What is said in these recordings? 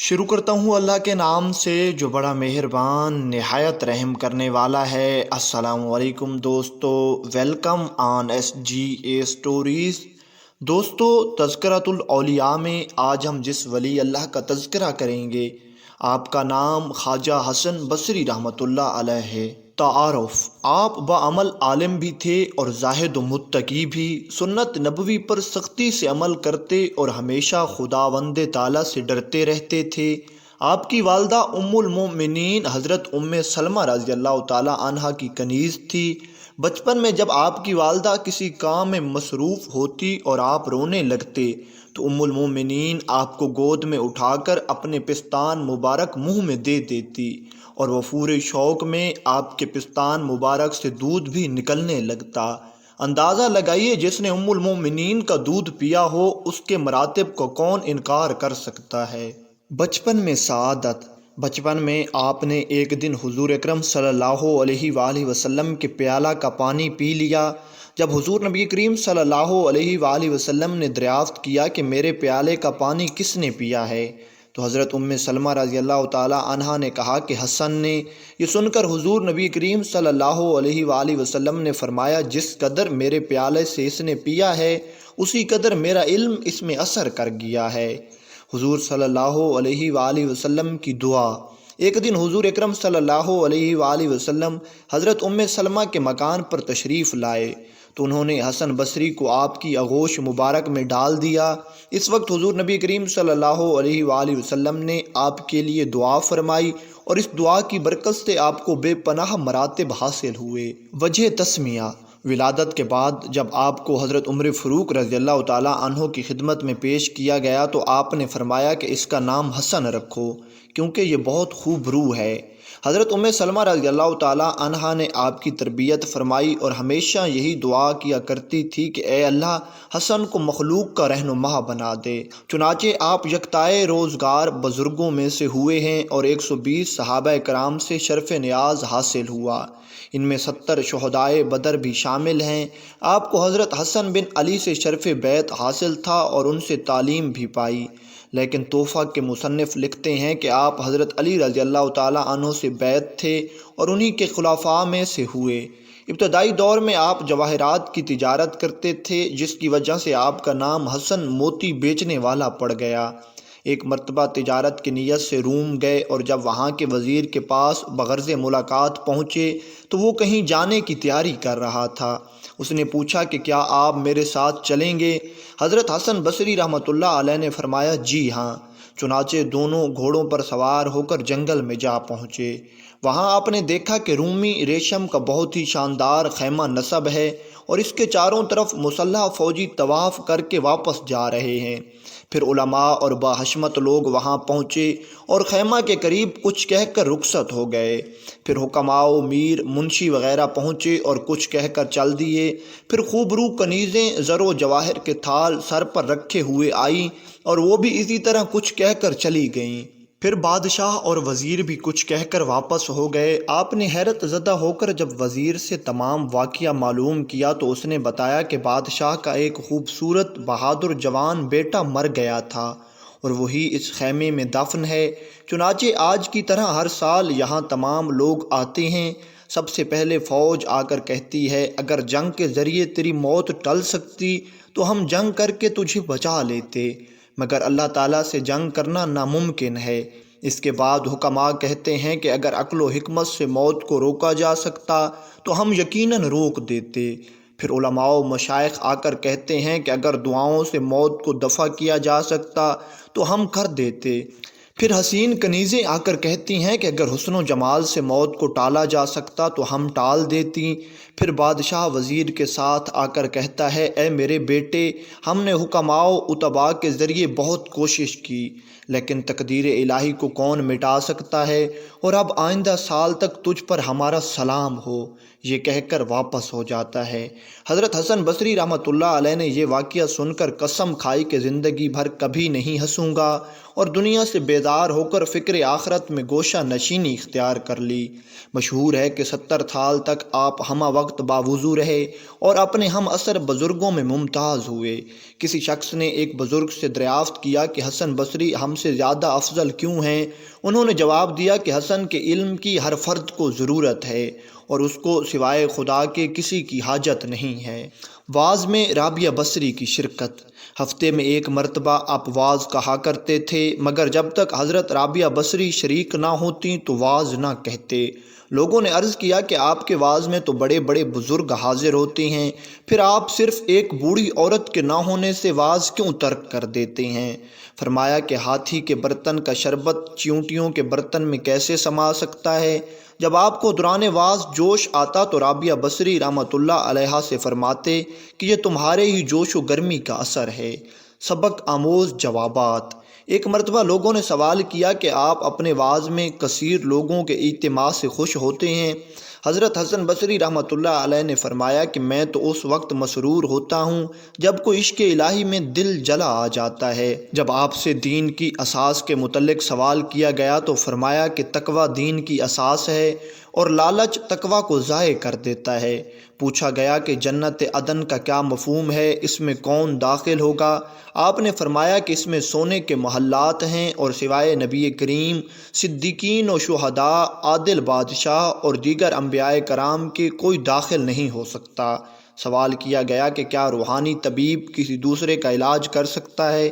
شروع کرتا ہوں اللہ کے نام سے جو بڑا مہربان نہایت رحم کرنے والا ہے۔ السلام علیکم دوستو، welcome on S G A stories. دوستو، تذکرۃ الاولیاء میں آج ہم جس ولی اللہ کا تذکرہ کریں گے، آپ کا نام خواجہ حسن بصری رحمۃ اللہ علیہ ہے۔ تعارف: آپ بعمل عالم بھی تھے اور زاہد و متقی بھی، سنت نبوی پر سختی سے عمل کرتے اور ہمیشہ خداوند تعالیٰ سے ڈرتے رہتے تھے۔ آپ کی والدہ ام المؤمنین حضرت سلمہ رضی اللہ تعالیٰ عنہا کی کنیز تھی۔ بچپن میں جب آپ کی والدہ کسی کام میں مصروف ہوتی اور آپ رونے لگتے تو ام المؤمنین آپ کو گود میں اٹھا کر اپنے پستان مبارک منہ میں دے دیتی اور وہ پورے شوق میں آپ کے پستان مبارک سے دودھ بھی نکلنے لگتا۔ اندازہ لگائیے، جس نے ام المؤمنین کا دودھ پیا ہو اس کے مراتب کو کون انکار کر سکتا ہے۔ بچپن میں سعادت: بچپن میں آپ نے ایک دن حضور اکرم صلی اللہ علیہ وآلہ وسلم کے پیالہ کا پانی پی لیا۔ جب حضور نبی کریم صلی اللہ علیہ وآلہ وسلم نے دریافت کیا کہ میرے پیالے کا پانی کس نے پیا ہے، تو حضرت سلمہ رضی اللہ تعالی عنہا نے کہا کہ حسن نے۔ یہ سن کر حضور نبی کریم صلی اللہ علیہ وآلہ وسلم نے فرمایا، جس قدر میرے پیالے سے اس نے پیا ہے اسی قدر میرا علم اس میں اثر کر گیا ہے۔ حضور صلی اللہ علیہ وآلہ وسلم کی دعا: ایک دن حضور اکرم صلی اللہ علیہ وآلہ وسلم حضرت سلمہ کے مکان پر تشریف لائے تو انہوں نے حسن بصری کو آپ کی آغوش مبارک میں ڈال دیا۔ اس وقت حضور نبی کریم صلی اللہ علیہ وآلہ وسلم نے آپ کے لیے دعا فرمائی اور اس دعا کی برکت سے آپ کو بے پناہ مراتب حاصل ہوئے۔ وجہ تسمیہ: ولادت کے بعد جب آپ کو حضرت عمر فاروق رضی اللہ تعالیٰ عنہ کی خدمت میں پیش کیا گیا تو آپ نے فرمایا کہ اس کا نام حسن رکھو کیونکہ یہ بہت خوب روح ہے۔ حضرت سلمہ رضی اللہ تعالیٰ عنہا نے آپ کی تربیت فرمائی اور ہمیشہ یہی دعا کیا کرتی تھی کہ اے اللہ، حسن کو مخلوق کا رہنما بنا دے۔ چنانچہ آپ یکتائے روزگار بزرگوں میں سے ہوئے ہیں اور 120 صحابہ کرام سے شرف نیاز حاصل ہوا، ان میں 70 شہدائے بدر بھی شامل ہیں۔ آپ کو حضرت حسن بن علی سے شرف بیعت حاصل تھا اور ان سے تعلیم بھی پائی، لیکن تحفہ کے مصنف لکھتے ہیں کہ آپ حضرت علی رضی اللہ تعالیٰ عنہ سے بیعت تھے اور انہی کے خلفاء میں سے ہوئے۔ ابتدائی دور میں آپ جواہرات کی تجارت کرتے تھے، جس کی وجہ سے آپ کا نام حسن موتی بیچنے والا پڑ گیا۔ ایک مرتبہ تجارت کی نیت سے روم گئے اور جب وہاں کے وزیر کے پاس بغرض ملاقات پہنچے تو وہ کہیں جانے کی تیاری کر رہا تھا۔ اس نے پوچھا کہ کیا آپ میرے ساتھ چلیں گے؟ حضرت حسن بصری رحمۃ اللہ علیہ نے فرمایا جی ہاں۔ چنانچہ دونوں گھوڑوں پر سوار ہو کر جنگل میں جا پہنچے۔ وہاں آپ نے دیکھا کہ رومی ریشم کا بہت ہی شاندار خیمہ نصب ہے اور اس کے چاروں طرف مسلح فوجی طواف کر کے واپس جا رہے ہیں۔ پھر علماء اور باحشمت لوگ وہاں پہنچے اور خیمہ کے قریب کچھ کہہ کر رخصت ہو گئے۔ پھر حکماء، میر، منشی وغیرہ پہنچے اور کچھ کہہ کر چل دیے۔ پھر خوبرو کنیزیں زر و جواہر کے تھال سر پر رکھے ہوئے آئیں اور وہ بھی اسی طرح کچھ کہہ کر چلی گئیں۔ پھر بادشاہ اور وزیر بھی کچھ کہہ کر واپس ہو گئے۔ آپ نے حیرت زدہ ہو کر جب وزیر سے تمام واقعہ معلوم کیا تو اس نے بتایا کہ بادشاہ کا ایک خوبصورت بہادر جوان بیٹا مر گیا تھا اور وہی اس خیمے میں دفن ہے۔ چنانچہ آج کی طرح ہر سال یہاں تمام لوگ آتے ہیں۔ سب سے پہلے فوج آ کر کہتی ہے، اگر جنگ کے ذریعے تیری موت ٹل سکتی تو ہم جنگ کر کے تجھے بچا لیتے، مگر اللہ تعالیٰ سے جنگ کرنا ناممکن ہے۔ اس کے بعد حکماء کہتے ہیں کہ اگر عقل و حکمت سے موت کو روکا جا سکتا تو ہم یقیناً روک دیتے۔ پھر علماء و مشائخ آ کر کہتے ہیں کہ اگر دعاؤں سے موت کو دفع کیا جا سکتا تو ہم کر دیتے۔ پھر حسین کنیزیں آ کر کہتی ہیں کہ اگر حسن و جمال سے موت کو ٹالا جا سکتا تو ہم ٹال دیتی۔ پھر بادشاہ وزیر کے ساتھ آ کر کہتا ہے، اے میرے بیٹے، ہم نے حکماء و اتباع کے ذریعے بہت کوشش کی لیکن تقدیر الہی کو کون مٹا سکتا ہے، اور اب آئندہ سال تک تجھ پر ہمارا سلام ہو، یہ کہہ کر واپس ہو جاتا ہے۔ حضرت حسن بصری رحمۃ اللہ علیہ نے یہ واقعہ سن کر قسم کھائی کہ زندگی بھر کبھی نہیں ہنسوں گا، اور دنیا سے بیدار ہو کر فکر آخرت میں گوشہ نشینی اختیار کر لی۔ مشہور ہے کہ 70 سال تک آپ ہمہ وقت باوضو رہے اور اپنے ہم عصر بزرگوں میں ممتاز ہوئے۔ کسی شخص نے ایک بزرگ سے دریافت کیا کہ حسن بصری ہم سے زیادہ افضل کیوں ہیں؟ انہوں نے جواب دیا کہ حسن کے علم کی ہر فرد کو ضرورت ہے اور اس کو سوائے خدا کے کسی کی حاجت نہیں ہے۔ وعظ میں رابعہ بصری کی شرکت۔ ہفتے میں ایک مرتبہ آپ وعظ کہا کرتے تھے، مگر جب تک حضرت رابعہ بصری شریک نہ ہوتی تو وعظ نہ کہتے۔ لوگوں نے عرض کیا کہ آپ کے وعظ میں تو بڑے بڑے بزرگ حاضر ہوتے ہیں، پھر آپ صرف ایک بوڑھی عورت کے نہ ہونے سے وعظ کیوں ترک کر دیتے ہیں؟ فرمایا کہ ہاتھی کے برتن کا شربت چیونٹیوں کے برتن میں کیسے سما سکتا ہے؟ جب آپ کو دوران وعظ جوش آتا تو رابعہ بصری رحمۃ اللہ علیہ سے فرماتے کہ یہ تمہارے ہی جوش و گرمی کا اثر ہے۔ سبق آموز جوابات۔ ایک مرتبہ لوگوں نے سوال کیا کہ آپ اپنے وعظ میں کثیر لوگوں کے اجتماع سے خوش ہوتے ہیں؟ حضرت حسن بصری رحمۃ اللہ علیہ نے فرمایا کہ میں تو اس وقت مسرور ہوتا ہوں جب کوئی عشق الہی میں دل جلا آ جاتا ہے۔ جب آپ سے دین کی اساس کے متعلق سوال کیا گیا تو فرمایا کہ تقوی دین کی اساس ہے اور لالچ تقوی کو ضائع کر دیتا ہے۔ پوچھا گیا کہ جنت عدن کا کیا مفہوم ہے، اس میں کون داخل ہوگا؟ آپ نے فرمایا کہ اس میں سونے کے محلات ہیں اور سوائے نبی کریم، صدیقین و شہداء، عادل بادشاہ اور دیگر انبیاء کرام کے کوئی داخل نہیں ہو سکتا۔ سوال کیا گیا کہ کیا روحانی طبیب کسی دوسرے کا علاج کر سکتا ہے؟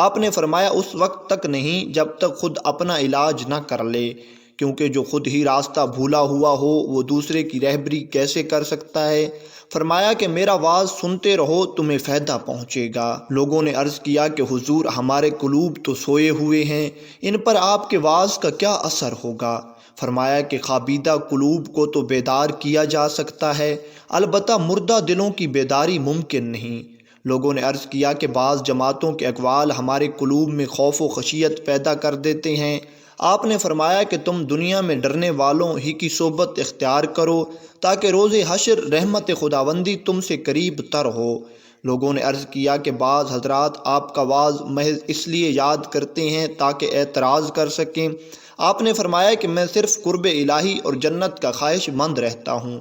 آپ نے فرمایا اس وقت تک نہیں جب تک خود اپنا علاج نہ کر لے، کیونکہ جو خود ہی راستہ بھولا ہوا ہو وہ دوسرے کی رہبری کیسے کر سکتا ہے؟ فرمایا کہ میرا وعظ سنتے رہو، تمہیں فائدہ پہنچے گا۔ لوگوں نے عرض کیا کہ حضور ہمارے قلوب تو سوئے ہوئے ہیں، ان پر آپ کے وعظ کا کیا اثر ہوگا؟ فرمایا کہ خوابیدہ قلوب کو تو بیدار کیا جا سکتا ہے، البتہ مردہ دلوں کی بیداری ممکن نہیں۔ لوگوں نے عرض کیا کہ بعض جماعتوں کے اقوال ہمارے قلوب میں خوف و خشیت پیدا کر دیتے ہیں۔ آپ نے فرمایا کہ تم دنیا میں ڈرنے والوں ہی کی صحبت اختیار کرو تاکہ روز حشر رحمت خداوندی تم سے قریب تر ہو۔ لوگوں نے عرض کیا کہ بعض حضرات آپ کا وعظ محض اس لیے یاد کرتے ہیں تاکہ اعتراض کر سکیں۔ آپ نے فرمایا کہ میں صرف قرب الہی اور جنت کا خواہش مند رہتا ہوں،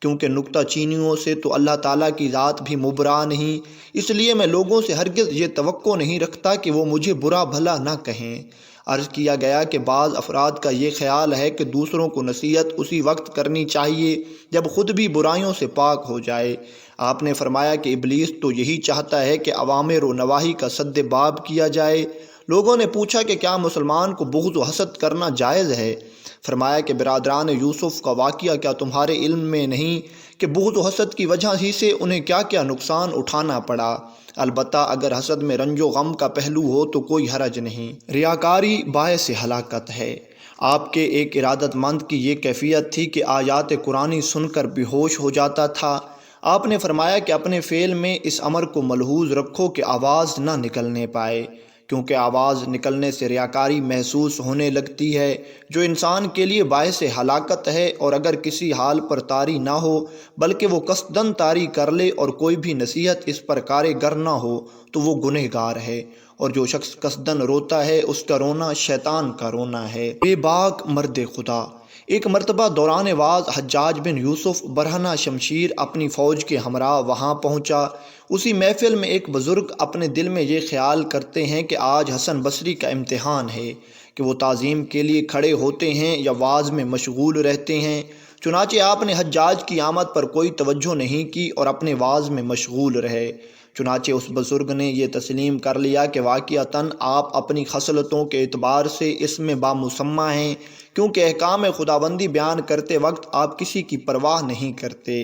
کیونکہ نکتہ چینیوں سے تو اللہ تعالیٰ کی ذات بھی مبرا نہیں، اس لیے میں لوگوں سے ہرگز یہ توقع نہیں رکھتا کہ وہ مجھے برا بھلا نہ کہیں۔ عرض کیا گیا کہ بعض افراد کا یہ خیال ہے کہ دوسروں کو نصیحت اسی وقت کرنی چاہیے جب خود بھی برائیوں سے پاک ہو جائے۔ آپ نے فرمایا کہ ابلیس تو یہی چاہتا ہے کہ اوامر و نواہی کا سد باب کیا جائے۔ لوگوں نے پوچھا کہ کیا مسلمان کو بغض و حسد کرنا جائز ہے؟ فرمایا کہ برادران یوسف کا واقعہ کیا تمہارے علم میں نہیں کہ بغض و حسد کی وجہ ہی سے انہیں کیا کیا نقصان اٹھانا پڑا؟ البتہ اگر حسد میں رنج و غم کا پہلو ہو تو کوئی حرج نہیں۔ ریاکاری باعث ہلاکت ہے۔ آپ کے ایک ارادت مند کی یہ کیفیت تھی کہ آیات قرآنی سن کر بے ہوش ہو جاتا تھا۔ آپ نے فرمایا کہ اپنے فعل میں اس امر کو ملحوظ رکھو کہ آواز نہ نکلنے پائے، کیونکہ آواز نکلنے سے ریاکاری محسوس ہونے لگتی ہے جو انسان کے لیے باعث ہلاکت ہے، اور اگر کسی حال پر طاری نہ ہو بلکہ وہ قصداً طاری کر لے اور کوئی بھی نصیحت اس پر کارگر نہ ہو تو وہ گنہگار ہے، اور جو شخص قصداً روتا ہے اس کا رونا شیطان کا رونا ہے۔ بے باک مرد خدا۔ ایک مرتبہ دوران وعظ حجاج بن یوسف برہنہ شمشیر اپنی فوج کے ہمراہ وہاں پہنچا۔ اسی محفل میں ایک بزرگ اپنے دل میں یہ خیال کرتے ہیں کہ آج حسن بصری کا امتحان ہے کہ وہ تعظیم کے لیے کھڑے ہوتے ہیں یا وعظ میں مشغول رہتے ہیں۔ چنانچہ آپ نے حجاج کی آمد پر کوئی توجہ نہیں کی اور اپنے وعظ میں مشغول رہے۔ چنانچہ اس بزرگ نے یہ تسلیم کر لیا کہ واقعتاً آپ اپنی خصلتوں کے اعتبار سے اس میں بامسمہ ہیں، کیونکہ احکام خداوندی بیان کرتے وقت آپ کسی کی پرواہ نہیں کرتے۔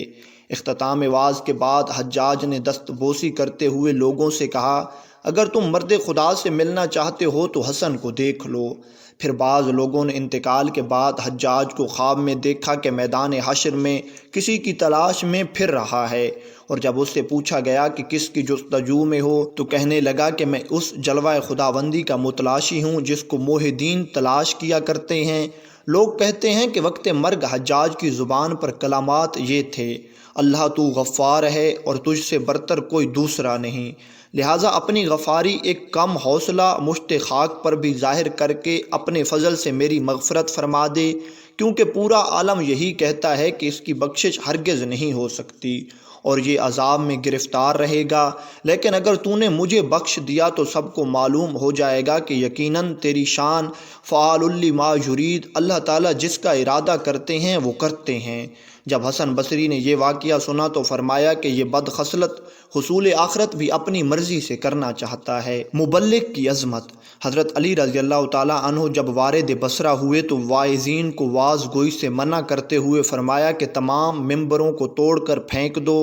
اختتام وعظ کے بعد حجاج نے دست بوسی کرتے ہوئے لوگوں سے کہا، اگر تم مرد خدا سے ملنا چاہتے ہو تو حسن کو دیکھ لو۔ پھر بعض لوگوں نے انتقال کے بعد حجاج کو خواب میں دیکھا کہ میدان حشر میں کسی کی تلاش میں پھر رہا ہے، اور جب اس سے پوچھا گیا کہ کس کی جستجو میں ہو تو کہنے لگا کہ میں اس جلوہ خداوندی کا متلاشی ہوں جس کو موحدین تلاش کیا کرتے ہیں۔ لوگ کہتے ہیں کہ وقت مرگ حجاج کی زبان پر کلمات یہ تھے: اللہ تو غفار ہے اور تجھ سے برتر کوئی دوسرا نہیں، لہٰذا اپنی غفاری ایک کم حوصلہ مشت خاک پر بھی ظاہر کر کے اپنے فضل سے میری مغفرت فرما دے، کیونکہ پورا عالم یہی کہتا ہے کہ اس کی بخشش ہرگز نہیں ہو سکتی اور یہ عذاب میں گرفتار رہے گا۔ لیکن اگر تو نے مجھے بخش دیا تو سب کو معلوم ہو جائے گا کہ یقیناً تیری شان فعال لما یرید، اللہ تعالیٰ جس کا ارادہ کرتے ہیں وہ کرتے ہیں۔ جب حسن بصری نے یہ واقعہ سنا تو فرمایا کہ یہ بد خصلت حصول آخرت بھی اپنی مرضی سے کرنا چاہتا ہے۔ مبلغ کی عظمت۔ حضرت علی رضی اللہ تعالیٰ عنہ جب وارد بصرہ ہوئے تو واعظین کو واعظ گوئی سے منع کرتے ہوئے فرمایا کہ تمام ممبروں کو توڑ کر پھینک دو۔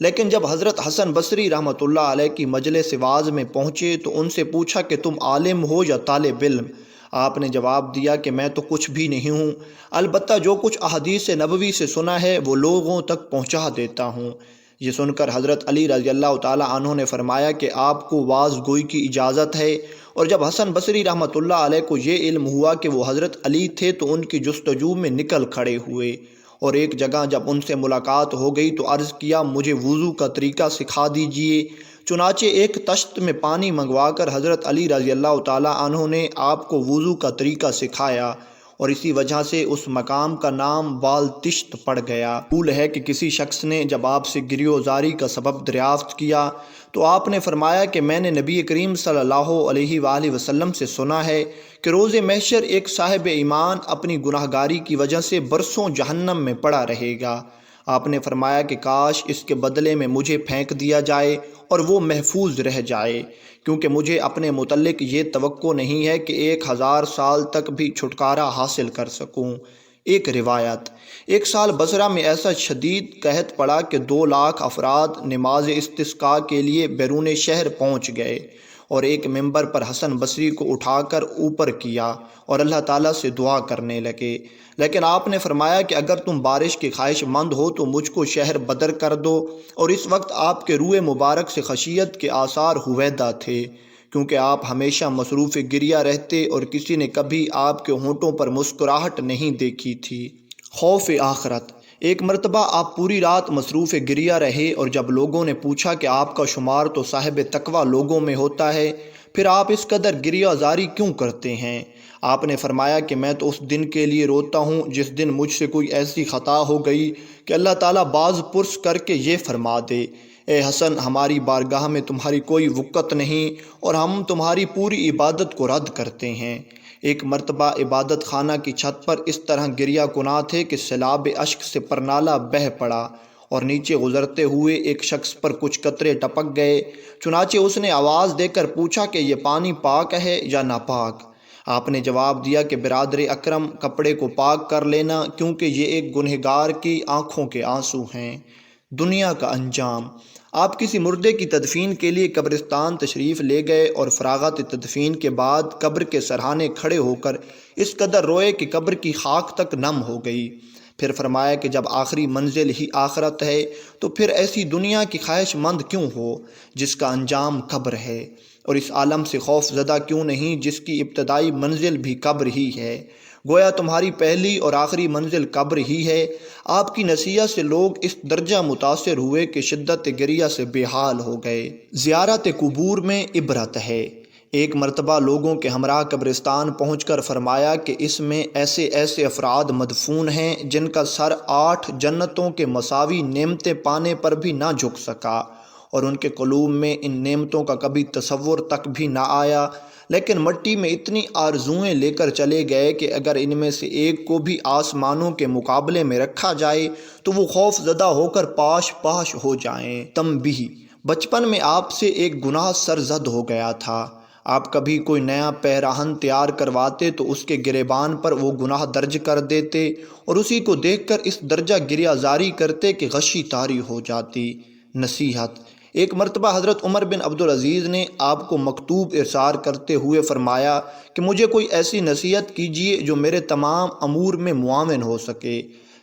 لیکن جب حضرت حسن بصری رحمۃ اللہ علیہ کی مجلس واعظ میں پہنچے تو ان سے پوچھا کہ تم عالم ہو یا طالب علم؟ آپ نے جواب دیا کہ میں تو کچھ بھی نہیں ہوں، البتہ جو کچھ احادیث نبوی سے سنا ہے وہ لوگوں تک پہنچا دیتا ہوں۔ یہ سن کر حضرت علی رضی اللہ تعالیٰ عنہ نے فرمایا کہ آپ کو واعظ گوئی کی اجازت ہے۔ اور جب حسن بصری رحمۃ اللہ علیہ کو یہ علم ہوا کہ وہ حضرت علی تھے تو ان کی جستجو میں نکل کھڑے ہوئے، اور ایک جگہ جب ان سے ملاقات ہو گئی تو عرض کیا مجھے وضو کا طریقہ سکھا دیجئے۔ چنانچہ ایک تشت میں پانی منگوا کر حضرت علی رضی اللہ تعالیٰ عنہ نے آپ کو وضو کا طریقہ سکھایا، اور اسی وجہ سے اس مقام کا نام بالتشت پڑ گیا۔ قول ہے کہ کسی شخص نے جب آپ سے گریوزاری کا سبب دریافت کیا تو آپ نے فرمایا کہ میں نے نبی کریم صلی اللہ علیہ وآلہ وسلم سے سنا ہے کہ روز محشر ایک صاحب ایمان اپنی گناہگاری کی وجہ سے برسوں جہنم میں پڑا رہے گا۔ آپ نے فرمایا کہ کاش اس کے بدلے میں مجھے پھینک دیا جائے اور وہ محفوظ رہ جائے، کیونکہ مجھے اپنے متعلق یہ توقع نہیں ہے کہ 1000 سال تک بھی چھٹکارا حاصل کر سکوں۔ ایک روایت: ایک سال بصرہ میں ایسا شدید قحط پڑا کہ 2 لاکھ افراد نماز استسقاء کے لیے بیرون شہر پہنچ گئے، اور ایک ممبر پر حسن بصری کو اٹھا کر اوپر کیا اور اللہ تعالیٰ سے دعا کرنے لگے، لیکن آپ نے فرمایا کہ اگر تم بارش کی خواہش مند ہو تو مجھ کو شہر بدر کر دو۔ اور اس وقت آپ کے روئے مبارک سے خشیت کے آثار ہویدہ تھے، کیونکہ آپ ہمیشہ مصروف گریہ رہتے اور کسی نے کبھی آپ کے ہونٹوں پر مسکراہٹ نہیں دیکھی تھی۔ خوف آخرت۔ ایک مرتبہ آپ پوری رات مصروف گریہ رہے، اور جب لوگوں نے پوچھا کہ آپ کا شمار تو صاحب تقویٰ لوگوں میں ہوتا ہے، پھر آپ اس قدر گریہ زاری کیوں کرتے ہیں؟ آپ نے فرمایا کہ میں تو اس دن کے لیے روتا ہوں جس دن مجھ سے کوئی ایسی خطا ہو گئی کہ اللہ تعالیٰ باز پرس کر کے یہ فرما دے: اے حسن، ہماری بارگاہ میں تمہاری کوئی وقت نہیں اور ہم تمہاری پوری عبادت کو رد کرتے ہیں۔ ایک مرتبہ عبادت خانہ کی چھت پر اس طرح گریہ کناں تھے کہ سیلاب اشک سے پرنالہ بہہ پڑا، اور نیچے گزرتے ہوئے ایک شخص پر کچھ قطرے ٹپک گئے۔ چنانچہ اس نے آواز دے کر پوچھا کہ یہ پانی پاک ہے یا ناپاک؟ آپ نے جواب دیا کہ برادر اکرم، کپڑے کو پاک کر لینا، کیونکہ یہ ایک گنہگار کی آنکھوں کے آنسو ہیں۔ دنیا کا انجام۔ آپ کسی مردے کی تدفین کے لیے قبرستان تشریف لے گئے اور فراغت تدفین کے بعد قبر کے سرہانے کھڑے ہو کر اس قدر روئے کہ قبر کی خاک تک نم ہو گئی۔ پھر فرمایا کہ جب آخری منزل ہی آخرت ہے تو پھر ایسی دنیا کی خواہش مند کیوں ہو جس کا انجام قبر ہے، اور اس عالم سے خوف زدہ کیوں نہیں جس کی ابتدائی منزل بھی قبر ہی ہے؟ گویا تمہاری پہلی اور آخری منزل قبر ہی ہے۔ آپ کی نصیحت سے لوگ اس درجہ متاثر ہوئے کہ شدت گریہ سے بے حال ہو گئے۔ زیارت قبور میں عبرت ہے۔ ایک مرتبہ لوگوں کے ہمراہ قبرستان پہنچ کر فرمایا کہ اس میں ایسے ایسے افراد مدفون ہیں جن کا سر 8 جنتوں کے مساوی نعمتیں پانے پر بھی نہ جھک سکا، اور ان کے قلوب میں ان نعمتوں کا کبھی تصور تک بھی نہ آیا، لیکن مٹی میں اتنی آرزوئیں لے کر چلے گئے کہ اگر ان میں سے ایک کو بھی آسمانوں کے مقابلے میں رکھا جائے تو وہ خوف زدہ ہو کر پاش پاش ہو جائیں۔ تنبیہ: بچپن میں آپ سے ایک گناہ سرزد ہو گیا تھا۔ آپ کبھی کوئی نیا پیراہن تیار کرواتے تو اس کے گریبان پر وہ گناہ درج کر دیتے اور اسی کو دیکھ کر اس درجہ گریہ زاری کرتے کہ غشی طاری ہو جاتی۔ نصیحت: ایک مرتبہ حضرت عمر بن عبدالعزیز نے آپ کو مکتوب ارسال کرتے ہوئے فرمایا کہ مجھے کوئی ایسی نصیحت کیجیے جو میرے تمام امور میں معاون ہو سکے۔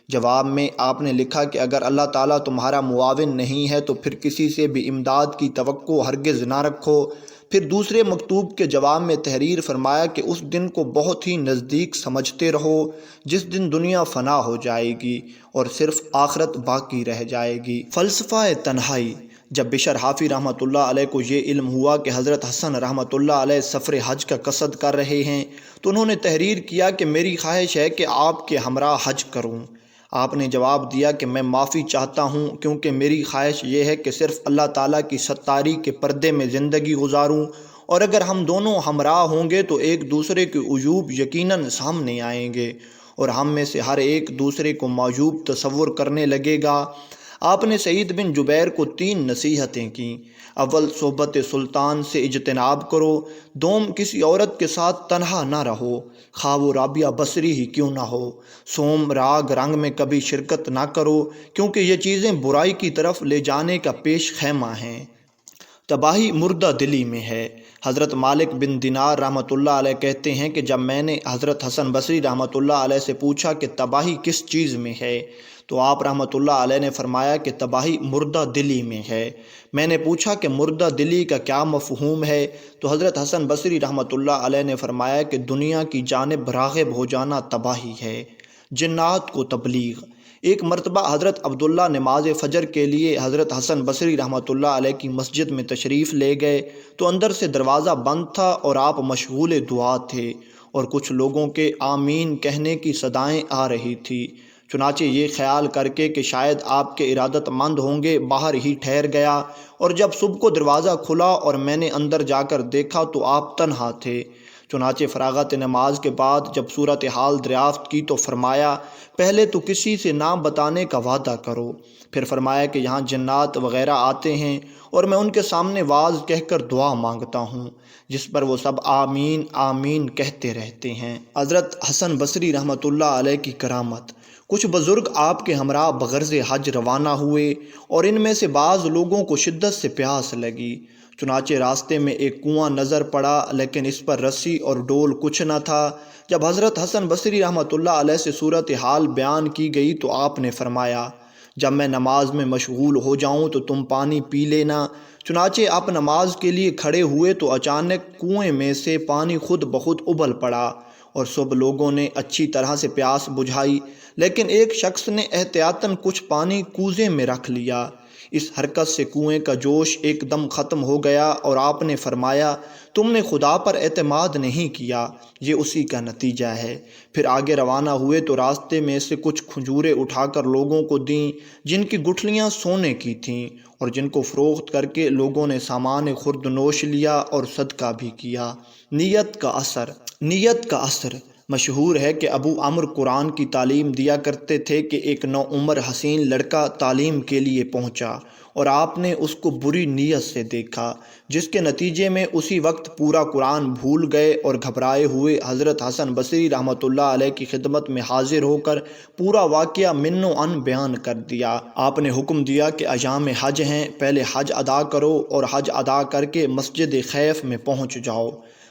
جواب میں آپ نے لکھا کہ اگر اللہ تعالیٰ تمہارا معاون نہیں ہے تو پھر کسی سے بھی امداد کی توقع ہرگز نہ رکھو۔ پھر دوسرے مکتوب کے جواب میں تحریر فرمایا کہ اس دن کو بہت ہی نزدیک سمجھتے رہو جس دن دنیا فنا ہو جائے گی اور صرف آخرت باقی رہ جائے گی۔ فلسفہ تنہائی۔ جب بشر حافی رحمۃ اللہ علیہ کو یہ علم ہوا کہ حضرت حسن رحمۃ اللہ علیہ سفر حج کا قصد کر رہے ہیں تو انہوں نے تحریر کیا کہ میری خواہش ہے کہ آپ کے ہمراہ حج کروں۔ آپ نے جواب دیا کہ میں معافی چاہتا ہوں کیونکہ میری خواہش یہ ہے کہ صرف اللہ تعالیٰ کی ستاری کے پردے میں زندگی گزاروں، اور اگر ہم دونوں ہمراہ ہوں گے تو ایک دوسرے کے عیوب یقیناً سامنے آئیں گے اور ہم میں سے ہر ایک دوسرے کو معیوب تصور کرنے لگے گا۔ آپ نے سعید بن جبیر کو 3 نصیحتیں کیں۔ اول، صحبت سلطان سے اجتناب کرو۔ دوم، کسی عورت کے ساتھ تنہا نہ رہو، خواہ وہ رابعہ بصری ہی کیوں نہ ہو۔ سوم، راگ رنگ میں کبھی شرکت نہ کرو کیونکہ یہ چیزیں برائی کی طرف لے جانے کا پیش خیمہ ہیں۔ تباہی مردہ دلی میں ہے۔ حضرت مالک بن دینار رحمۃ اللہ علیہ کہتے ہیں کہ جب میں نے حضرت حسن بصری رحمۃ اللہ علیہ سے پوچھا کہ تباہی کس چیز میں ہے تو آپ رحمۃ اللہ علیہ نے فرمایا کہ تباہی مردہ دلی میں ہے۔ میں نے پوچھا کہ مردہ دلی کا کیا مفہوم ہے تو حضرت حسن بصری رحمۃ اللہ علیہ نے فرمایا کہ دنیا کی جانب راغب ہو جانا تباہی ہے۔ جنات کو تبلیغ۔ ایک مرتبہ حضرت عبداللہ نماز فجر کے لیے حضرت حسن بصری رحمۃ اللہ علیہ کی مسجد میں تشریف لے گئے تو اندر سے دروازہ بند تھا اور آپ مشغول دعا تھے اور کچھ لوگوں کے آمین کہنے کی صدائیں آ رہی تھی۔ چنانچہ یہ خیال کر کے کہ شاید آپ کے ارادت مند ہوں گے باہر ہی ٹھہر گیا، اور جب صبح کو دروازہ کھلا اور میں نے اندر جا کر دیکھا تو آپ تنہا تھے۔ چنانچہ فراغت نماز کے بعد جب صورتحال دریافت کی تو فرمایا پہلے تو کسی سے نہ بتانے کا وعدہ کرو۔ پھر فرمایا کہ یہاں جنات وغیرہ آتے ہیں اور میں ان کے سامنے واز کہہ کر دعا مانگتا ہوں جس پر وہ سب آمین آمین کہتے رہتے ہیں۔ حضرت حسن بصری رحمۃ اللہ علیہ کی کرامت۔ کچھ بزرگ آپ کے ہمراہ بغرض حج روانہ ہوئے اور ان میں سے بعض لوگوں کو شدت سے پیاس لگی۔ چنانچہ راستے میں ایک کنواں نظر پڑا لیکن اس پر رسی اور ڈول کچھ نہ تھا۔ جب حضرت حسن بصری رحمۃ اللہ علیہ سے صورتحال بیان کی گئی تو آپ نے فرمایا جب میں نماز میں مشغول ہو جاؤں تو تم پانی پی لینا۔ چنانچہ آپ نماز کے لیے کھڑے ہوئے تو اچانک کنویں میں سے پانی خود بخود ابل پڑا اور سب لوگوں نے اچھی طرح سے پیاس بجھائی، لیکن ایک شخص نے احتیاطاً کچھ پانی کوزے میں رکھ لیا۔ اس حرکت سے کنویں کا جوش ایک دم ختم ہو گیا اور آپ نے فرمایا تم نے خدا پر اعتماد نہیں کیا، یہ اسی کا نتیجہ ہے۔ پھر آگے روانہ ہوئے تو راستے میں سے کچھ کھجوریں اٹھا کر لوگوں کو دیں جن کی گٹھلیاں سونے کی تھیں اور جن کو فروخت کر کے لوگوں نے سامان خرد نوش لیا اور صدقہ بھی کیا۔ نیت کا اثر۔ نیت کا اثر۔ مشہور ہے کہ ابو عمرو قرآن کی تعلیم دیا کرتے تھے کہ ایک نوعمر حسین لڑکا تعلیم کے لیے پہنچا اور آپ نے اس کو بری نیت سے دیکھا جس کے نتیجے میں اسی وقت پورا قرآن بھول گئے اور گھبرائے ہوئے حضرت حسن بصری رحمۃ اللہ علیہ کی خدمت میں حاضر ہو کر پورا واقعہ من و عن بیان کر دیا۔ آپ نے حکم دیا کہ ایام حج ہیں، پہلے حج ادا کرو اور حج ادا کر کے مسجد خیف میں پہنچ جاؤ۔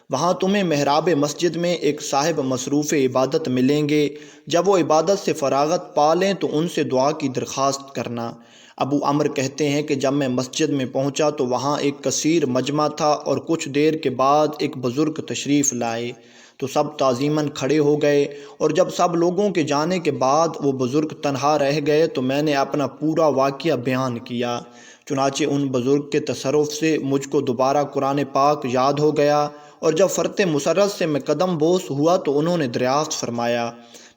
وہاں تمہیں محراب مسجد میں ایک صاحب مصروف عبادت ملیں گے، جب وہ عبادت سے فراغت پا لیں تو ان سے دعا کی درخواست کرنا۔ ابو عمرو کہتے ہیں کہ جب میں مسجد میں پہنچا تو وہاں ایک کثیر مجمع تھا اور کچھ دیر کے بعد ایک بزرگ تشریف لائے تو سب تعظیماً کھڑے ہو گئے، اور جب سب لوگوں کے جانے کے بعد وہ بزرگ تنہا رہ گئے تو میں نے اپنا پورا واقعہ بیان کیا۔ چنانچہ ان بزرگ کے تصرف سے مجھ کو دوبارہ قرآن پاک یاد ہو گیا، اور جب فرط مسرت سے میں قدم بوس ہوا تو انہوں نے دریافت فرمایا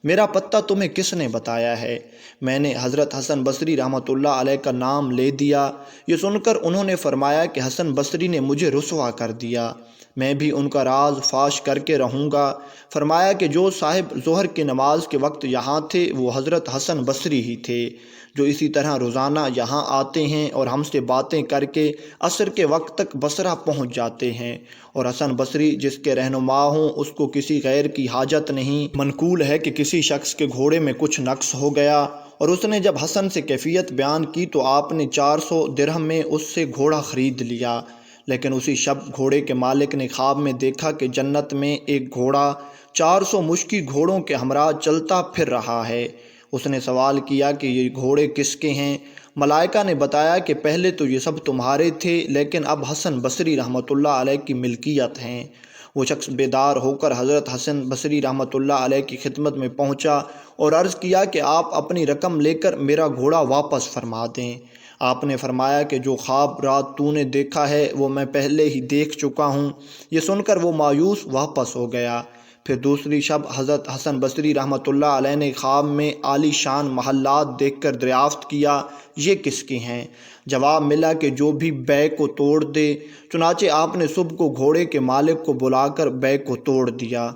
میرا پتہ تمہیں کس نے بتایا ہے؟ میں نے حضرت حسن بصری رحمۃ اللہ علیہ کا نام لے دیا۔ یہ سن کر انہوں نے فرمایا کہ حسن بصری نے مجھے رسوا کر دیا، میں بھی ان کا راز فاش کر کے رہوں گا۔ فرمایا کہ جو صاحب ظہر کی نماز کے وقت یہاں تھے وہ حضرت حسن بصری ہی تھے، جو اسی طرح روزانہ یہاں آتے ہیں اور ہم سے باتیں کر کے عصر کے وقت تک بصرہ پہنچ جاتے ہیں، اور حسن بصری جس کے رہنما ہوں اس کو کسی غیر کی حاجت نہیں۔ منقول ہے کہ کسی شخص کے گھوڑے میں کچھ نقص ہو گیا اور اس نے جب حسن سے کیفیت بیان کی تو آپ نے 400 درہم میں اس سے گھوڑا خرید لیا، لیکن اسی شب گھوڑے کے مالک نے خواب میں دیکھا کہ جنت میں ایک گھوڑا 400 مشکی گھوڑوں کے ہمراہ چلتا پھر رہا ہے۔ اس نے سوال کیا کہ یہ گھوڑے کس کے ہیں؟ ملائکہ نے بتایا کہ پہلے تو یہ سب تمہارے تھے، لیکن اب حسن بصری رحمۃ اللہ علیہ کی ملکیت ہیں۔ وہ شخص بیدار ہو کر حضرت حسن بصری رحمۃ اللہ علیہ کی خدمت میں پہنچا اور عرض کیا کہ آپ اپنی رقم لے کر میرا گھوڑا واپس فرما دیں۔ آپ نے فرمایا کہ جو خواب رات تو نے دیکھا ہے وہ میں پہلے ہی دیکھ چکا ہوں۔ یہ سن کر وہ مایوس واپس ہو گیا۔ پھر دوسری شب حضرت حسن بصری رحمۃ اللہ علیہ نے خواب میں عالی شان محلات دیکھ کر دریافت کیا، یہ کس کے ہیں؟ جواب ملا کہ جو بھی بے کو توڑ دے۔ چنانچہ آپ نے صبح کو گھوڑے کے مالک کو بلا کر بے کو توڑ دیا۔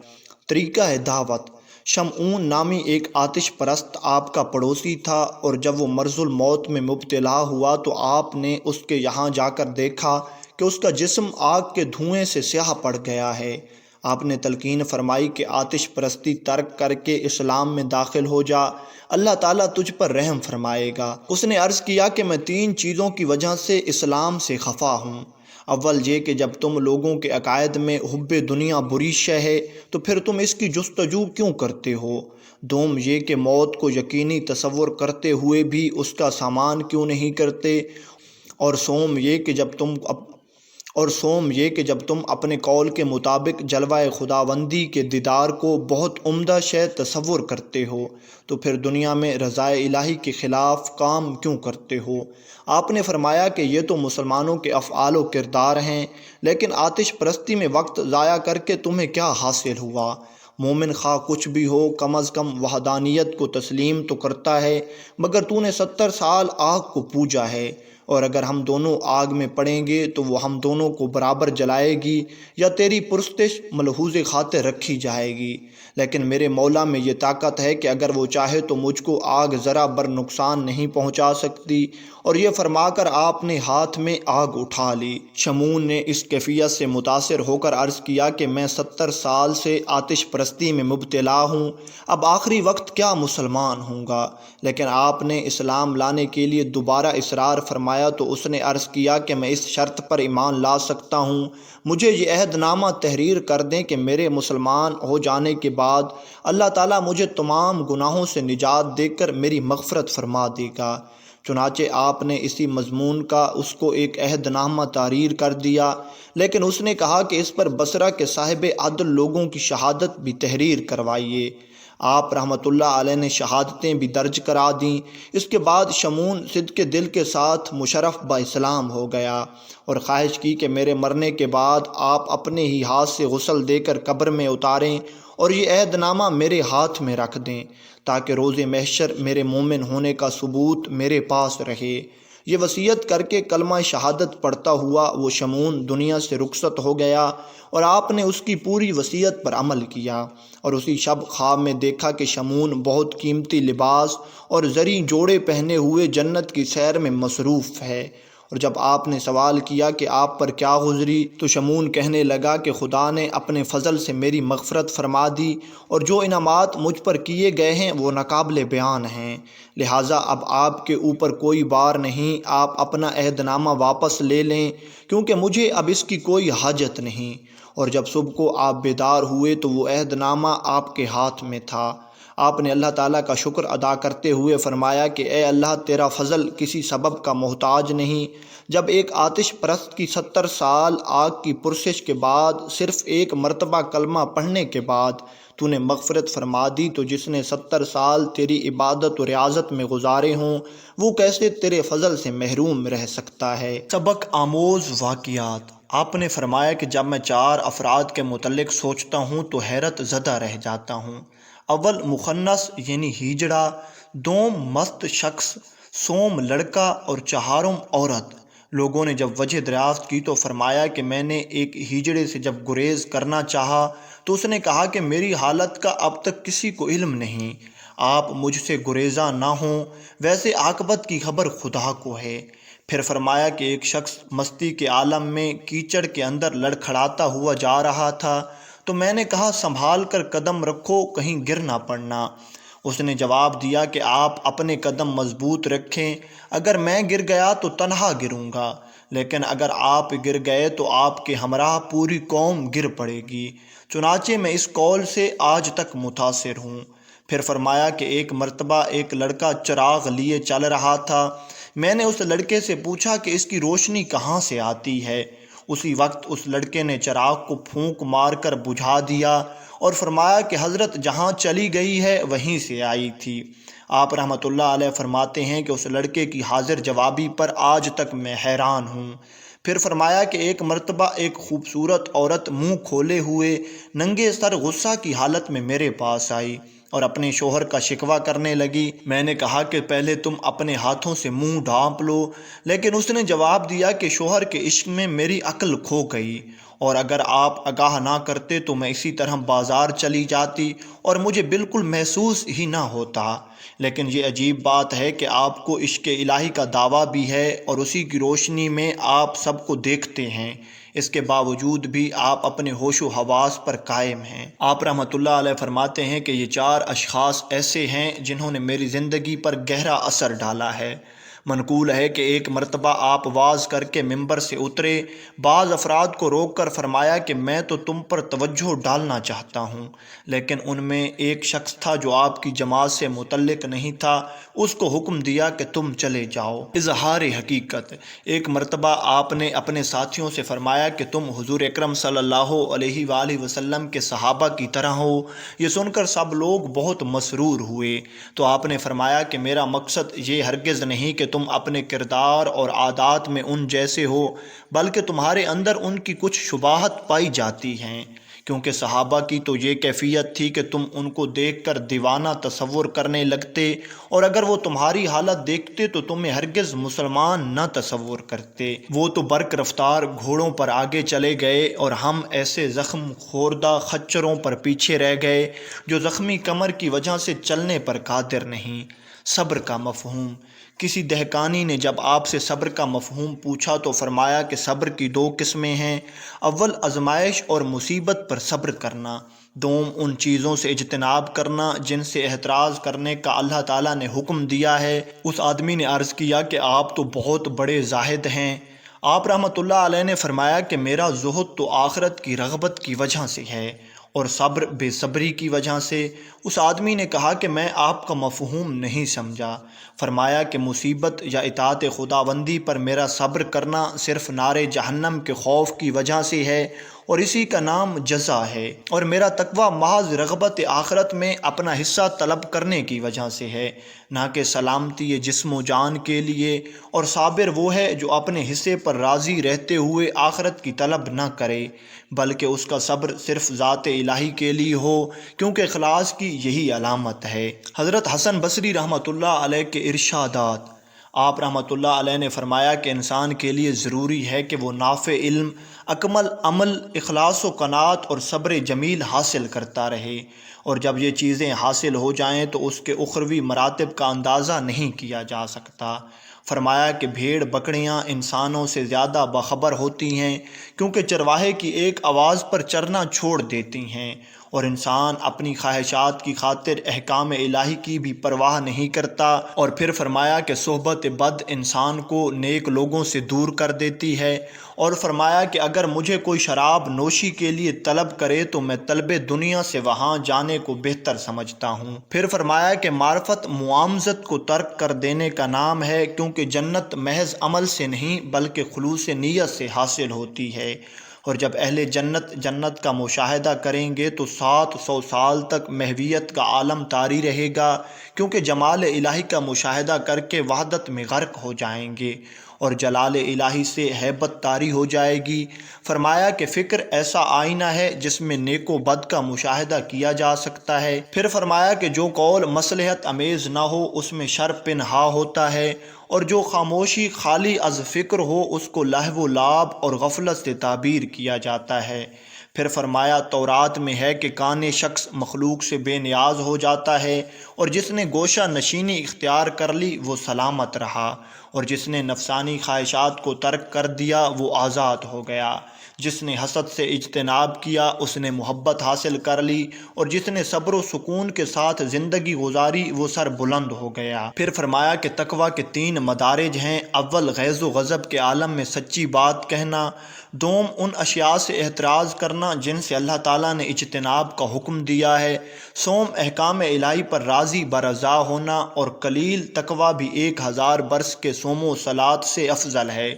طریقہ دعوت: شمعون نامی ایک آتش پرست آپ کا پڑوسی تھا، اور جب وہ مرض الموت میں مبتلا ہوا تو آپ نے اس کے یہاں جا کر دیکھا کہ اس کا جسم آگ کے دھوئیں سے سیاہ پڑ گیا ہے۔ آپ نے تلقین فرمائی کہ آتش پرستی ترک کر کے اسلام میں داخل ہو جا، اللہ تعالیٰ تجھ پر رحم فرمائے گا۔ اس نے عرض کیا کہ میں 3 چیزوں کی وجہ سے اسلام سے خفا ہوں۔ اول یہ کہ جب تم لوگوں کے عقائد میں حب دنیا بری شے ہے تو پھر تم اس کی جستجو کیوں کرتے ہو؟ دوم یہ کہ موت کو یقینی تصور کرتے ہوئے بھی اس کا سامان کیوں نہیں کرتے؟ اور سوم یہ کہ جب تم اپنے قول کے مطابق جلوہ خداوندی کے دیدار کو بہت عمدہ شے تصور کرتے ہو تو پھر دنیا میں رضائے الہی کے خلاف کام کیوں کرتے ہو؟ آپ نے فرمایا کہ یہ تو مسلمانوں کے افعال و کردار ہیں، لیکن آتش پرستی میں وقت ضائع کر کے تمہیں کیا حاصل ہوا؟ مومن خواہ کچھ بھی ہو کم از کم وحدانیت کو تسلیم تو کرتا ہے، مگر تو نے 70 سال آگ کو پوجا ہے، اور اگر ہم دونوں آگ میں پڑیں گے تو وہ ہم دونوں کو برابر جلائے گی، یا تیری پرستش ملحوظ خاطر رکھی جائے گی۔ لیکن میرے مولا میں یہ طاقت ہے کہ اگر وہ چاہے تو مجھ کو آگ ذرا بر نقصان نہیں پہنچا سکتی، اور یہ فرما کر آپ نے ہاتھ میں آگ اٹھا لی۔ شمعون نے اس کیفیت سے متاثر ہو کر عرض کیا کہ میں 70 سال سے آتش پرستی میں مبتلا ہوں، اب آخری وقت کیا مسلمان ہوں گا؟ لیکن آپ نے اسلام لانے کے لیے دوبارہ اصرار فرمایا تو اس نے عرض کیا کہ میں اس شرط پر ایمان لا سکتا ہوں، مجھے یہ عہد نامہ تحریر کر دیں کہ میرے مسلمان ہو جانے کے بعد اللہ تعالیٰ مجھے تمام گناہوں سے نجات دے کر میری مغفرت فرما دے گا۔ چنانچہ آپ نے اسی مضمون کا اس کو ایک عہد نامہ تحریر کر دیا، لیکن اس نے کہا کہ اس پر بصرہ کے صاحب عدل لوگوں کی شہادت بھی تحریر کروائیے۔ آپ رحمۃ اللہ علیہ نے شہادتیں بھی درج کرا دیں۔ اس کے بعد شمعون صدق دل کے ساتھ مشرف با اسلام ہو گیا اور خواہش کی کہ میرے مرنے کے بعد آپ اپنے ہی ہاتھ سے غسل دے کر قبر میں اتاریں اور یہ عہد نامہ میرے ہاتھ میں رکھ دیں تاکہ روز محشر میرے مومن ہونے کا ثبوت میرے پاس رہے۔ یہ وصیت کر کے کلمہ شہادت پڑھتا ہوا وہ شمعون دنیا سے رخصت ہو گیا، اور آپ نے اس کی پوری وصیت پر عمل کیا، اور اسی شب خواب میں دیکھا کہ شمعون بہت قیمتی لباس اور زرعی جوڑے پہنے ہوئے جنت کی سیر میں مصروف ہے۔ اور جب آپ نے سوال کیا کہ آپ پر کیا گزری تو شمعون کہنے لگا کہ خدا نے اپنے فضل سے میری مغفرت فرما دی، اور جو انعامات مجھ پر کیے گئے ہیں وہ ناقابل بیان ہیں، لہٰذا اب آپ کے اوپر کوئی بار نہیں، آپ اپنا عہد نامہ واپس لے لیں، کیونکہ مجھے اب اس کی کوئی حاجت نہیں۔ اور جب صبح کو آپ بیدار ہوئے تو وہ عہد نامہ آپ کے ہاتھ میں تھا۔ آپ نے اللہ تعالیٰ کا شکر ادا کرتے ہوئے فرمایا کہ اے اللہ، تیرا فضل کسی سبب کا محتاج نہیں۔ جب ایک آتش پرست کی 70 سال آگ کی پرسش کے بعد صرف ایک مرتبہ کلمہ پڑھنے کے بعد تو نے مغفرت فرما دی تو جس نے 70 سال تیری عبادت و ریاضت میں گزارے ہوں وہ کیسے تیرے فضل سے محروم رہ سکتا ہے؟ سبق آموز واقعات۔ آپ نے فرمایا کہ جب میں 4 افراد کے متعلق سوچتا ہوں تو حیرت زدہ رہ جاتا ہوں۔ اول مخنث یعنی ہیجڑا، دوم مست شخص، سوم لڑکا اور چہارم عورت۔ لوگوں نے جب وجہ دریافت کی تو فرمایا کہ میں نے ایک ہیجڑے سے جب گریز کرنا چاہا تو اس نے کہا کہ میری حالت کا اب تک کسی کو علم نہیں، آپ مجھ سے گریزاں نہ ہوں، ویسے عاقبت کی خبر خدا کو ہے۔ پھر فرمایا کہ ایک شخص مستی کے عالم میں کیچڑ کے اندر لڑکھڑاتا ہوا جا رہا تھا تو میں نے کہا سنبھال کر قدم رکھو کہیں گر نہ پڑنا۔ اس نے جواب دیا کہ آپ اپنے قدم مضبوط رکھیں، اگر میں گر گیا تو تنہا گروں گا، لیکن اگر آپ گر گئے تو آپ کے ہمراہ پوری قوم گر پڑے گی۔ چنانچہ میں اس قول سے آج تک متاثر ہوں۔ پھر فرمایا کہ ایک مرتبہ ایک لڑکا چراغ لیے چل رہا تھا۔ میں نے اس لڑکے سے پوچھا کہ اس کی روشنی کہاں سے آتی ہے؟ اسی وقت اس لڑکے نے چراغ کو پھونک مار کر بجھا دیا اور فرمایا کہ حضرت جہاں چلی گئی ہے وہیں سے آئی تھی۔ آپ رحمۃ اللہ علیہ فرماتے ہیں کہ اس لڑکے کی حاضر جوابی پر آج تک میں حیران ہوں۔ پھر فرمایا کہ ایک مرتبہ ایک خوبصورت عورت منہ کھولے ہوئے ننگے سر غصہ کی حالت میں میرے پاس آئی اور اپنے شوہر کا شکوہ کرنے لگی۔ میں نے کہا کہ پہلے تم اپنے ہاتھوں سے منہ ڈھانپ لو، لیکن اس نے جواب دیا کہ شوہر کے عشق میں میری عقل کھو گئی، اور اگر آپ آگاہ نہ کرتے تو میں اسی طرح بازار چلی جاتی اور مجھے بالکل محسوس ہی نہ ہوتا۔ لیکن یہ عجیب بات ہے کہ آپ کو عشق الہی کا دعویٰ بھی ہے اور اسی کی روشنی میں آپ سب کو دیکھتے ہیں، اس کے باوجود بھی آپ اپنے ہوش و حواس پر قائم ہیں۔ آپ رحمۃ اللہ علیہ فرماتے ہیں کہ یہ 4 اشخاص ایسے ہیں جنہوں نے میری زندگی پر گہرا اثر ڈالا ہے۔ منقول ہے کہ ایک مرتبہ آپ واعظ کر کے ممبر سے اترے، بعض افراد کو روک کر فرمایا کہ میں تو تم پر توجہ ڈالنا چاہتا ہوں، لیکن ان میں ایک شخص تھا جو آپ کی جماعت سے متعلق نہیں تھا، اس کو حکم دیا کہ تم چلے جاؤ۔ اظہار حقیقت: ایک مرتبہ آپ نے اپنے ساتھیوں سے فرمایا کہ تم حضور اکرم صلی اللہ علیہ وآلہ وسلم کے صحابہ کی طرح ہو۔ یہ سن کر سب لوگ بہت مسرور ہوئے، تو آپ نے فرمایا کہ میرا مقصد یہ ہرگز نہیں کہ تم اپنے کردار اور عادات میں ان جیسے ہو، بلکہ تمہارے اندر ان کی کچھ شباہت پائی جاتی ہیں، کیونکہ صحابہ کی تو یہ کیفیت تھی کہ تم ان کو دیکھ کر دیوانہ تصور کرنے لگتے، اور اگر وہ تمہاری حالت دیکھتے تو تمہیں ہرگز مسلمان نہ تصور کرتے۔ وہ تو برق رفتار گھوڑوں پر آگے چلے گئے اور ہم ایسے زخم خوردہ خچروں پر پیچھے رہ گئے جو زخمی کمر کی وجہ سے چلنے پر قادر نہیں۔ صبر کا مفہوم: کسی دہقانی نے جب آپ سے صبر کا مفہوم پوچھا تو فرمایا کہ صبر کی 2 قسمیں ہیں، اول آزمائش اور مصیبت پر صبر کرنا، دوم ان چیزوں سے اجتناب کرنا جن سے احتراز کرنے کا اللہ تعالیٰ نے حکم دیا ہے۔ اس آدمی نے عرض کیا کہ آپ تو بہت بڑے زاہد ہیں۔ آپ رحمۃ اللہ علیہ نے فرمایا کہ میرا زہد تو آخرت کی رغبت کی وجہ سے ہے اور صبر بے صبری کی وجہ سے۔ اس آدمی نے کہا کہ میں آپ کا مفہوم نہیں سمجھا۔ فرمایا کہ مصیبت یا اطاعت خداوندی پر میرا صبر کرنا صرف نار جہنم کے خوف کی وجہ سے ہے اور اسی کا نام جزا ہے، اور میرا تقویٰ محض رغبت آخرت میں اپنا حصہ طلب کرنے کی وجہ سے ہے، نہ کہ سلامتی جسم و جان کے لیے۔ اور صابر وہ ہے جو اپنے حصے پر راضی رہتے ہوئے آخرت کی طلب نہ کرے، بلکہ اس کا صبر صرف ذات الہی کے لیے ہو، کیونکہ اخلاص کی یہی علامت ہے۔ حضرت حسن بصری رحمۃ اللہ علیہ کے ارشادات: آپ رحمۃ اللہ علیہ نے فرمایا کہ انسان کے لیے ضروری ہے کہ وہ نافع علم، اکمل عمل، اخلاص و قناعت اور صبر جمیل حاصل کرتا رہے، اور جب یہ چیزیں حاصل ہو جائیں تو اس کے اخروی مراتب کا اندازہ نہیں کیا جا سکتا۔ فرمایا کہ بھیڑ بکریاں انسانوں سے زیادہ باخبر ہوتی ہیں، کیونکہ چرواہے کی ایک آواز پر چرنا چھوڑ دیتی ہیں، اور انسان اپنی خواہشات کی خاطر احکام الہی کی بھی پرواہ نہیں کرتا۔ اور پھر فرمایا کہ صحبت بد انسان کو نیک لوگوں سے دور کر دیتی ہے، اور فرمایا کہ اگر مجھے کوئی شراب نوشی کے لیے طلب کرے تو میں طلب دنیا سے وہاں جانے کو بہتر سمجھتا ہوں۔ پھر فرمایا کہ معرفت معامزت کو ترک کر دینے کا نام ہے، کیونکہ جنت محض عمل سے نہیں بلکہ خلوص نیت سے حاصل ہوتی ہے، اور جب اہل جنت کا مشاہدہ کریں گے تو 700 سال تک محویت کا عالم طاری رہے گا، کیونکہ جمال الہی کا مشاہدہ کر کے وحدت میں غرق ہو جائیں گے اور جلال الہی سے ہیبت طاری ہو جائے گی۔ فرمایا کہ فکر ایسا آئینہ ہے جس میں نیک و بد کا مشاہدہ کیا جا سکتا ہے۔ پھر فرمایا کہ جو قول مصلحت امیز نہ ہو اس میں شر پنہا ہوتا ہے، اور جو خاموشی خالی از فکر ہو اس کو لہو و لعب اور غفلت سے تعبیر کیا جاتا ہے۔ پھر فرمایا تورات میں ہے کہ کان شخص مخلوق سے بے نیاز ہو جاتا ہے، اور جس نے گوشہ نشینی اختیار کر لی وہ سلامت رہا، اور جس نے نفسانی خواہشات کو ترک کر دیا وہ آزاد ہو گیا۔ جس نے حسد سے اجتناب کیا اس نے محبت حاصل کر لی، اور جس نے صبر و سکون کے ساتھ زندگی گزاری وہ سر بلند ہو گیا۔ پھر فرمایا کہ تقویٰ کے 3 مدارج ہیں۔ اول، غیظ و غضب کے عالم میں سچی بات کہنا۔ دوم، ان اشیاء سے احتراز کرنا جن سے اللہ تعالیٰ نے اجتناب کا حکم دیا ہے۔ سوم، احکام الہی پر راضی برضا ہونا۔ اور قلیل تقویٰ بھی 1000 برس کے صوم و صلات سے افضل ہے،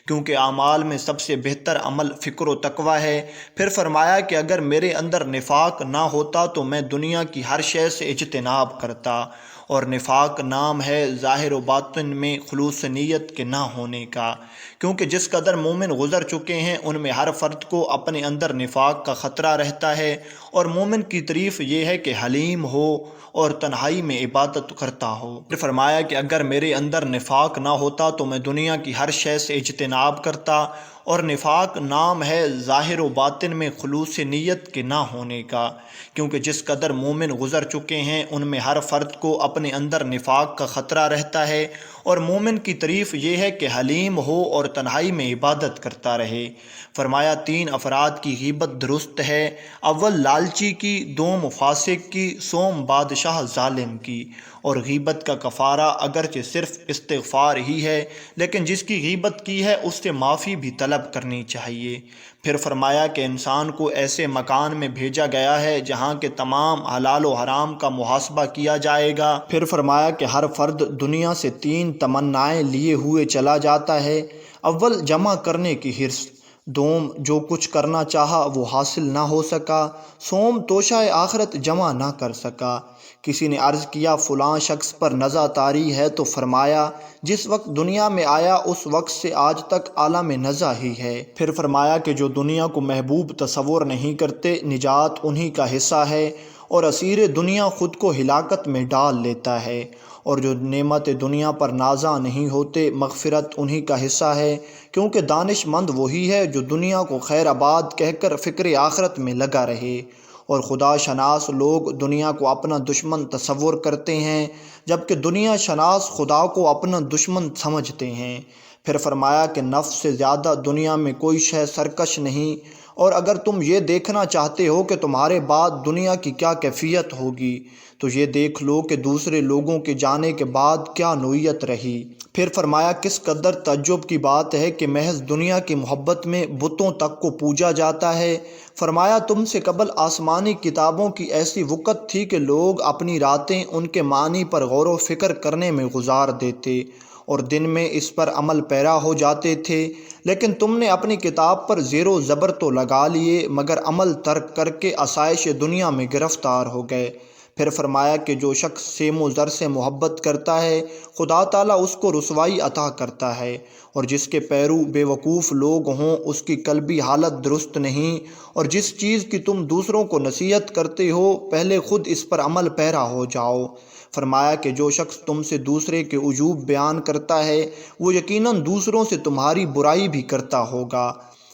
کیونکہ اعمال میں سب سے بہتر عمل فکر و تقویٰ ہے۔ پھر فرمایا کہ اگر میرے اندر نفاق نہ ہوتا تو میں دنیا کی ہر شے سے اجتناب کرتا، اور نفاق نام ہے ظاہر و باطن میں خلوص نیت کے نہ ہونے کا، کیونکہ جس قدر مومن گزر چکے ہیں ان میں ہر فرد کو اپنے اندر نفاق کا خطرہ رہتا ہے۔ اور مومن کی تعریف یہ ہے کہ حلیم ہو اور تنہائی میں عبادت کرتا ہو۔ پھر فرمایا کہ اگر میرے اندر نفاق نہ ہوتا تو میں دنیا کی ہر شے سے اجتناب کرتا، اور نفاق نام ہے ظاہر و باطن میں خلوص نیت کے نہ ہونے کا، کیونکہ جس قدر مومن گزر چکے ہیں ان میں ہر فرد کو اپنے اندر نفاق کا خطرہ رہتا ہے۔ اور مومن کی تعریف یہ ہے کہ حلیم ہو اور تنہائی میں عبادت کرتا رہے۔ فرمایا 3 افراد کی غیبت درست ہے۔ اول، لالچی کی، دوم، فاسق کی، سوم، بادشاہ ظالم کی۔ اور غیبت کا کفارہ اگرچہ صرف استغفار ہی ہے، لیکن جس کی غیبت کی ہے اس سے معافی بھی طلب کرنی چاہیے۔ پھر فرمایا کہ انسان کو ایسے مکان میں بھیجا گیا ہے جہاں کے تمام حلال و حرام کا محاسبہ کیا جائے گا۔ پھر فرمایا کہ ہر فرد دنیا سے 3 تمنائیں لیے ہوئے چلا جاتا ہے۔ اول، جمع کرنے کی حرص۔ دوم، جو کچھ کرنا چاہا وہ حاصل نہ ہو سکا۔ سوم، توشہ آخرت جمع نہ کر سکا۔ کسی نے عرض کیا فلاں شخص پر نزع طاری ہے، تو فرمایا جس وقت دنیا میں آیا اس وقت سے آج تک عالم نزع ہی ہے۔ پھر فرمایا کہ جو دنیا کو محبوب تصور نہیں کرتے نجات انہی کا حصہ ہے، اور اسیر دنیا خود کو ہلاکت میں ڈال لیتا ہے۔ اور جو نعمت دنیا پر نازاں نہیں ہوتے مغفرت انہی کا حصہ ہے، کیونکہ دانش مند وہی ہے جو دنیا کو خیر آباد کہہ کر فکر آخرت میں لگا رہے۔ اور خدا شناس لوگ دنیا کو اپنا دشمن تصور کرتے ہیں، جبکہ دنیا شناس خدا کو اپنا دشمن سمجھتے ہیں۔ پھر فرمایا کہ نفس سے زیادہ دنیا میں کوئی شے سرکش نہیں، اور اگر تم یہ دیکھنا چاہتے ہو کہ تمہارے بعد دنیا کی کیا کیفیت ہوگی تو یہ دیکھ لو کہ دوسرے لوگوں کے جانے کے بعد کیا نوعیت رہی۔ پھر فرمایا کس قدر تعجب کی بات ہے کہ محض دنیا کی محبت میں بتوں تک کو پوجا جاتا ہے۔ فرمایا تم سے قبل آسمانی کتابوں کی ایسی وقت تھی کہ لوگ اپنی راتیں ان کے معنی پر غور و فکر کرنے میں گزار دیتے، اور دن میں اس پر عمل پیرا ہو جاتے تھے، لیکن تم نے اپنی کتاب پر زیر و زبر تو لگا لیے مگر عمل ترک کر کے آسائش دنیا میں گرفتار ہو گئے۔ پھر فرمایا کہ جو شخص سیم و زر سے محبت کرتا ہے خدا تعالیٰ اس کو رسوائی عطا کرتا ہے، اور جس کے پیرو بے وقوف لوگ ہوں اس کی قلبی حالت درست نہیں، اور جس چیز کی تم دوسروں کو نصیحت کرتے ہو پہلے خود اس پر عمل پیرا ہو جاؤ۔ فرمایا کہ جو شخص تم سے دوسرے کے عجوب بیان کرتا ہے وہ یقیناً دوسروں سے تمہاری برائی بھی کرتا ہوگا۔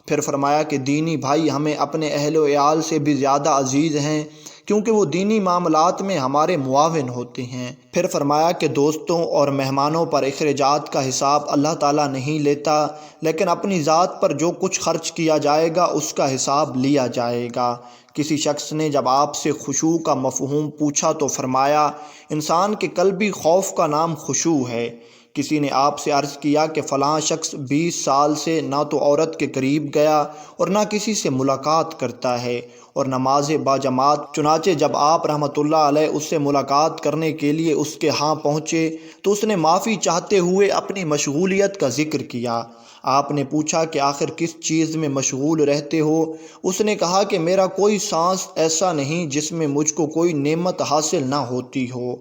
پھر فرمایا کہ دینی بھائی ہمیں اپنے اہل و عیال سے بھی زیادہ عزیز ہیں، کیونکہ وہ دینی معاملات میں ہمارے معاون ہوتے ہیں۔ پھر فرمایا کہ دوستوں اور مہمانوں پر اخراجات کا حساب اللہ تعالیٰ نہیں لیتا، لیکن اپنی ذات پر جو کچھ خرچ کیا جائے گا اس کا حساب لیا جائے گا۔ کسی شخص نے جب آپ سے خشوع کا مفہوم پوچھا تو فرمایا انسان کے قلبی خوف کا نام خشوع ہے۔ کسی نے آپ سے عرض کیا کہ فلاں شخص 20 سال سے نہ تو عورت کے قریب گیا اور نہ کسی سے ملاقات کرتا ہے اور نماز باجماعت، چنانچہ جب آپ رحمۃ اللہ علیہ اس سے ملاقات کرنے کے لیے اس کے ہاں پہنچے تو اس نے معافی چاہتے ہوئے اپنی مشغولیت کا ذکر کیا۔ آپ نے پوچھا کہ آخر کس چیز میں مشغول رہتے ہو؟ اس نے کہا کہ میرا کوئی سانس ایسا نہیں جس میں مجھ کو کوئی نعمت حاصل نہ ہوتی ہو۔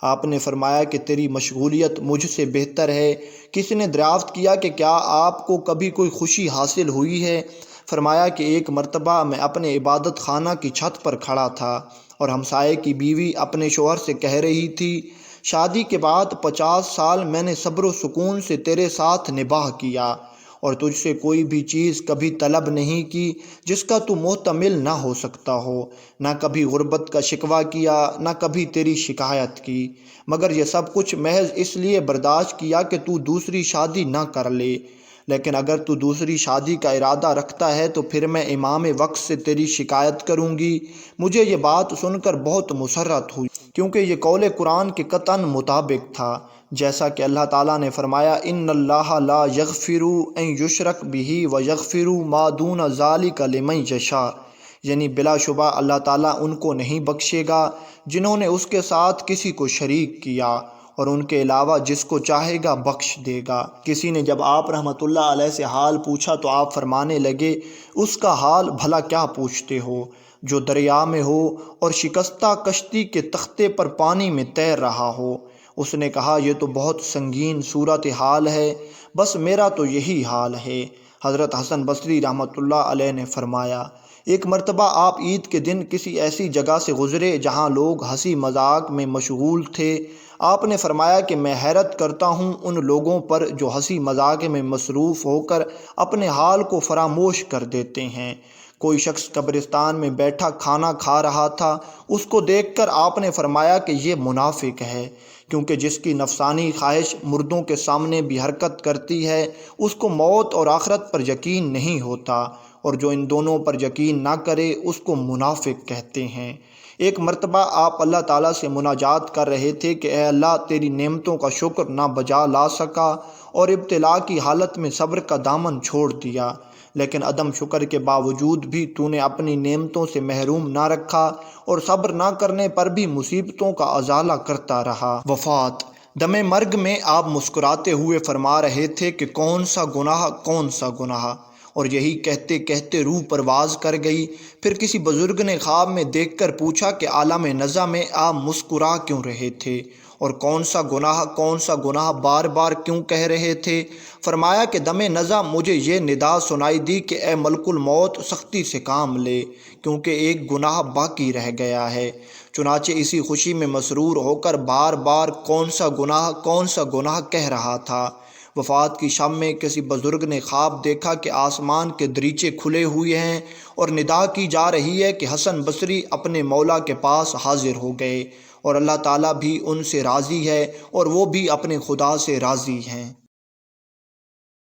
آپ نے فرمایا کہ تیری مشغولیت مجھ سے بہتر ہے۔ کسی نے دریافت کیا کہ کیا آپ کو کبھی کوئی خوشی حاصل ہوئی ہے؟ فرمایا کہ ایک مرتبہ میں اپنے عبادت خانہ کی چھت پر کھڑا تھا اور ہمسائے کی بیوی اپنے شوہر سے کہہ رہی تھی شادی کے بعد 50 سال میں نے صبر و سکون سے تیرے ساتھ نباہ کیا اور تجھ سے کوئی بھی چیز کبھی طلب نہیں کی جس کا تو محتمل نہ ہو سکتا ہو، نہ کبھی غربت کا شکوہ کیا، نہ کبھی تیری شکایت کی، مگر یہ سب کچھ محض اس لیے برداشت کیا کہ تو دوسری شادی نہ کر لے۔ لیکن اگر تو دوسری شادی کا ارادہ رکھتا ہے تو پھر میں امام وقت سے تیری شکایت کروں گی۔ مجھے یہ بات سن کر بہت مسرت ہوئی، کیونکہ یہ قول قرآن کے قطعاً مطابق تھا، جیسا کہ اللہ تعالیٰ نے فرمایا ان اللہ لا یغفر ان یشرک بہ ویغفر ما دون ذلک لمن یشاء، یعنی بلا شبہ اللہ تعالیٰ ان کو نہیں بخشے گا جنہوں نے اس کے ساتھ کسی کو شریک کیا، اور ان کے علاوہ جس کو چاہے گا بخش دے گا۔ کسی نے جب آپ رحمۃ اللہ علیہ سے حال پوچھا تو آپ فرمانے لگے اس کا حال بھلا کیا پوچھتے ہو جو دریا میں ہو اور شکستہ کشتی کے تختے پر پانی میں تیر رہا ہو۔ اس نے کہا یہ تو بہت سنگین صورت حال ہے، بس میرا تو یہی حال ہے۔ حضرت حسن بصری رحمۃ اللہ علیہ نے فرمایا ایک مرتبہ آپ عید کے دن کسی ایسی جگہ سے گزرے جہاں لوگ ہنسی مذاق میں مشغول تھے۔ آپ نے فرمایا کہ میں حیرت کرتا ہوں ان لوگوں پر جو ہنسی مذاق میں مصروف ہو کر اپنے حال کو فراموش کر دیتے ہیں۔ کوئی شخص قبرستان میں بیٹھا کھانا کھا رہا تھا، اس کو دیکھ کر آپ نے فرمایا کہ یہ منافق ہے، کیونکہ جس کی نفسانی خواہش مردوں کے سامنے بھی حرکت کرتی ہے اس کو موت اور آخرت پر یقین نہیں ہوتا، اور جو ان دونوں پر یقین نہ کرے اس کو منافق کہتے ہیں۔ ایک مرتبہ آپ اللہ تعالیٰ سے مناجات کر رہے تھے کہ اے اللہ تیری نعمتوں کا شکر نہ بجا لا سکا اور ابتلا کی حالت میں صبر کا دامن چھوڑ دیا، لیکن عدم شکر کے باوجود بھی تو نے اپنی نعمتوں سے محروم نہ رکھا اور صبر نہ کرنے پر بھی مصیبتوں کا ازالہ کرتا رہا۔ وفات دم مرگ میں آپ مسکراتے ہوئے فرما رہے تھے کہ کون سا گناہ، اور یہی کہتے کہتے روح پرواز کر گئی۔ پھر کسی بزرگ نے خواب میں دیکھ کر پوچھا کہ عالم نزع میں آپ مسکرا کیوں رہے تھے اور کون سا گناہ بار بار کیوں کہہ رہے تھے؟ فرمایا کہ دم نزع مجھے یہ ندا سنائی دی کہ اے ملک الموت سختی سے کام لے، کیونکہ ایک گناہ باقی رہ گیا ہے۔ چنانچہ اسی خوشی میں مسرور ہو کر بار بار کون سا گناہ کہہ رہا تھا۔ وفات کی شب میں کسی بزرگ نے خواب دیکھا کہ آسمان کے دریچے کھلے ہوئے ہیں اور ندا کی جا رہی ہے کہ حسن بصری اپنے مولا کے پاس حاضر ہو گئے، اور اللہ تعالیٰ بھی ان سے راضی ہے اور وہ بھی اپنے خدا سے راضی ہیں۔